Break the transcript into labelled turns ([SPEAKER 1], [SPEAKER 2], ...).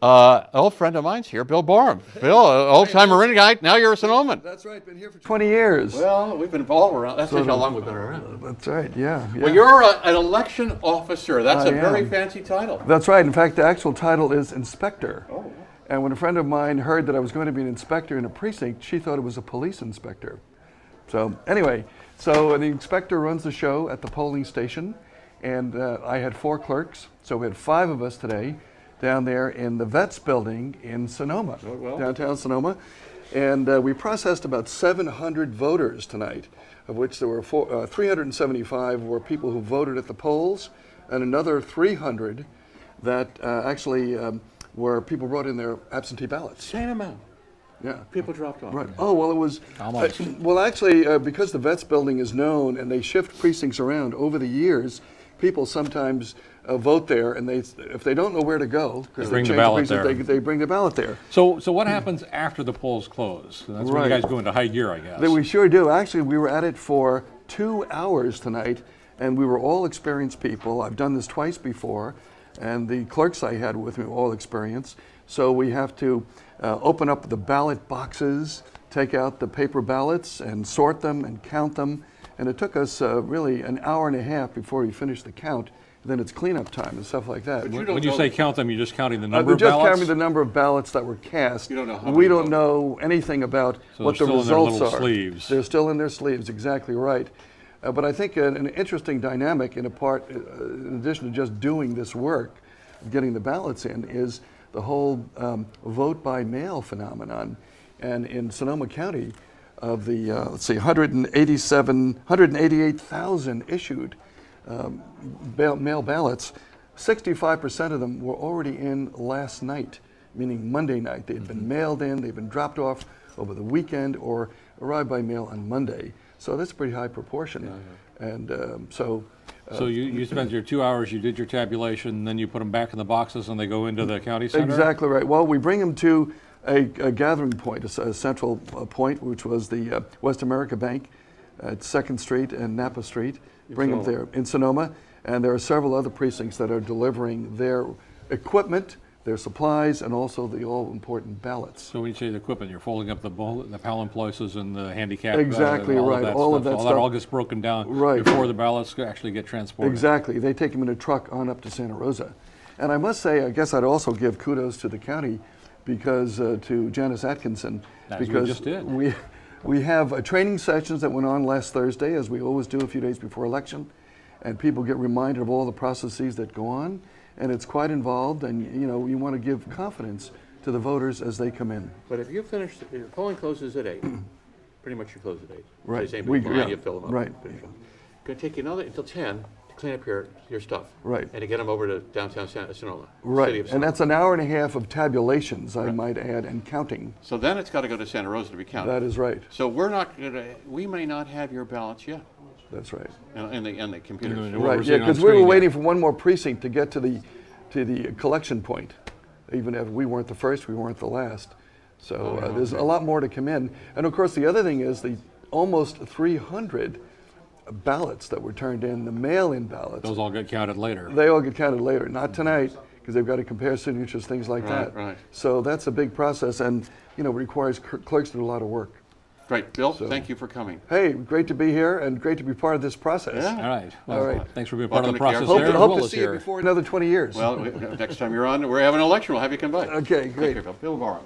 [SPEAKER 1] Old friend of mine's here, Bill Borem. Bill, old-timer in guy, now you're a Sonoman.
[SPEAKER 2] That's right, been here for 20 years.
[SPEAKER 1] Well, we've been all around. That's how long we've been around.
[SPEAKER 2] That's right, yeah.
[SPEAKER 1] Well, you're an election officer. That's a very fancy title.
[SPEAKER 2] That's right. In fact, the actual title is inspector.
[SPEAKER 1] Oh.
[SPEAKER 2] And when a friend of mine heard that I was going to be an inspector in a precinct, she thought it was a police inspector. So anyway, so the inspector runs the show at the polling station, and I had 4 clerks, so we had 5 of us today down there in the Vets building in Sonoma, downtown Sonoma. And we processed about 700 voters tonight, of which there were 375 were people who voted at the polls, and another 300 that actually where people brought in their absentee ballots.
[SPEAKER 1] Same amount.
[SPEAKER 2] Yeah.
[SPEAKER 1] People dropped off.
[SPEAKER 2] Right. Oh, well, it was... well, actually, because the Vets building is known and they shift precincts around over the years, people sometimes vote there, and if they don't know where to go, because they change the ballot there, they bring the ballot there.
[SPEAKER 3] So what happens after the polls close? That's when you guys go into high gear, I guess.
[SPEAKER 2] We sure do. Actually, we were at it for 2 hours tonight, and we were all experienced people. I've done this twice before, and the clerks I had with me were all experienced. So we have to open up the ballot boxes, take out the paper ballots, and sort them and count them. And it took us really an hour and a half before we finished the count. Then it's cleanup time and stuff like that.
[SPEAKER 3] When you say count them, you're just counting the number of
[SPEAKER 2] ballots?
[SPEAKER 3] ballots?
[SPEAKER 2] Just counting the number of ballots that were cast.
[SPEAKER 1] You don't know how
[SPEAKER 2] we don't know anything about what the results are.
[SPEAKER 3] Sleeves.
[SPEAKER 2] They're still in their sleeves, exactly right. But I think an interesting dynamic in in addition to just doing this work, getting the ballots in, is the whole vote by mail phenomenon. And in Sonoma County, of the, let's see, 188,000 issued mail ballots, 65% of them were already in last night, meaning Monday night. They had been mailed in, they've been dropped off over the weekend or arrived by mail on Monday. So that's a pretty high proportion. And so
[SPEAKER 3] you spent your 2 hours, you did your tabulation, then you put them back in the boxes and they go into the county center?
[SPEAKER 2] Exactly right. Well, we bring them to a gathering point, a central point, which was the West America Bank at 2nd Street and Napa Street. Bring them there in Sonoma, and there are several other precincts that are delivering their equipment, their supplies, and also the all-important ballots.
[SPEAKER 3] So when you say the equipment, you're folding up the polling places and the handicap.
[SPEAKER 2] Exactly right. All of that stuff.
[SPEAKER 3] That all gets broken down before the ballots actually get transported.
[SPEAKER 2] Exactly. They take them in a truck on up to Santa Rosa. And I must say, I guess I'd also give kudos to the county, because to Janice Atkinson, because
[SPEAKER 3] we just did.
[SPEAKER 2] We have training sessions that went on last Thursday, as we always do a few days before election, and people get reminded of all the processes that go on, and it's quite involved, and you want to give confidence to the voters as they come in.
[SPEAKER 1] But if you finish, the polling closes at 8, pretty much you close at 8.
[SPEAKER 2] Right.
[SPEAKER 1] So you fill them up.
[SPEAKER 2] Right.
[SPEAKER 1] It's going to take you until 10 to clean up your stuff.
[SPEAKER 2] Right.
[SPEAKER 1] And to get them over to downtown Sonoma.
[SPEAKER 2] Right.
[SPEAKER 1] City of Sonoma.
[SPEAKER 2] And that's an hour and a half of tabulations, I might add, and counting.
[SPEAKER 1] So then it's got to go to Santa Rosa to be counted.
[SPEAKER 2] That is right.
[SPEAKER 1] So we may not have your ballots yet.
[SPEAKER 2] That's right.
[SPEAKER 1] And the computers.
[SPEAKER 2] Right. Yeah, because we were waiting for one more precinct to get to the collection point. Even if we weren't the first, we weren't the last. So there's a lot more to come in. And of course, the other thing is the almost 300 ballots that were turned in, the mail-in ballots.
[SPEAKER 3] Those all get counted later.
[SPEAKER 2] They all get counted later, not tonight, because they've got to compare signatures, things like that.
[SPEAKER 1] Right.
[SPEAKER 2] So that's a big process, and requires clerks to do a lot of work.
[SPEAKER 1] Great, Bill. Thank you for coming.
[SPEAKER 2] Hey, great to be here, and great to be part of this process.
[SPEAKER 3] Yeah. All right. Well,
[SPEAKER 2] all right.
[SPEAKER 3] Thanks for being part of the process.
[SPEAKER 2] Hope to see you before another 20 years.
[SPEAKER 1] Well, next time you're on, we're having an election. We'll have you come by.
[SPEAKER 2] Okay, great.
[SPEAKER 1] Thank you, Bill Borem.